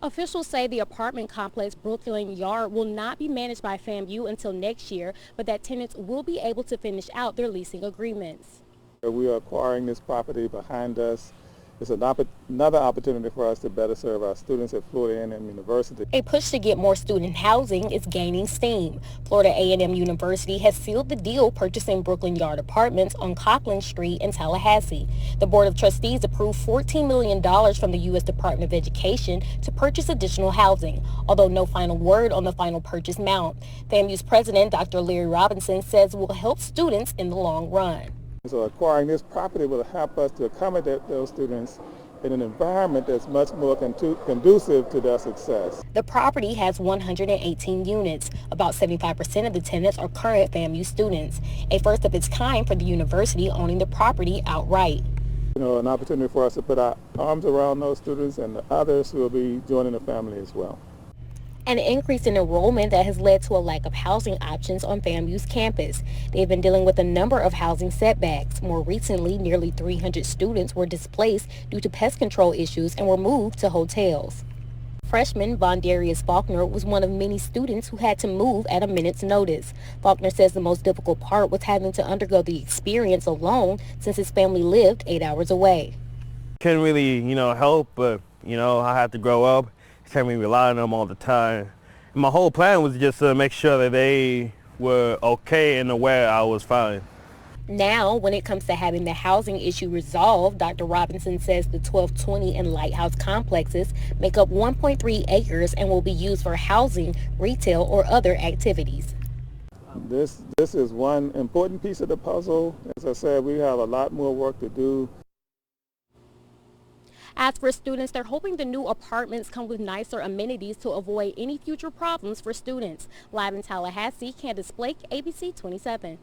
Officials say the apartment complex Brooklyn Yard will not be managed by FAMU until next year, but that tenants will be able to finish out their leasing agreements. We are acquiring this property behind us. It's another opportunity for us to better serve our students at Florida A&M University. A push to get more student housing is gaining steam. Florida A&M University has sealed the deal purchasing Brooklyn Yard Apartments on Coughlin Street in Tallahassee. The Board of Trustees approved $14 million from the U.S. Department of Education to purchase additional housing, although no final word on the final purchase amount. FAMU's president, Dr. Larry Robinson, says it will help students in the long run. So acquiring this property will help us to accommodate those students in an environment that's much more conducive to their success. The property has 118 units. About 75% of the tenants are current FAMU students, a first of its kind for the university owning the property outright. An opportunity for us to put our arms around those students and the others who will be joining the family as well. An increase in enrollment that has led to a lack of housing options on FAMU's campus. They've been dealing with a number of housing setbacks. More recently, nearly 300 students were displaced due to pest control issues and were moved to hotels. Freshman Vondarius Faulkner was one of many students who had to move at a minute's notice. Faulkner says the most difficult part was having to undergo the experience alone since his family lived 8 hours away. Couldn't really, help, but, I had to grow up. Can't really rely on them all the time. And my whole plan was just to make sure that they were okay and aware I was fine. Now, when it comes to having the housing issue resolved, Dr. Robinson says the 1220 and Lighthouse complexes make up 1.3 acres and will be used for housing, retail, or other activities. This is one important piece of the puzzle. As I said, we have a lot more work to do. As for students, they're hoping the new apartments come with nicer amenities to avoid any future problems for students. Live in Tallahassee, Candace Blake, ABC 27.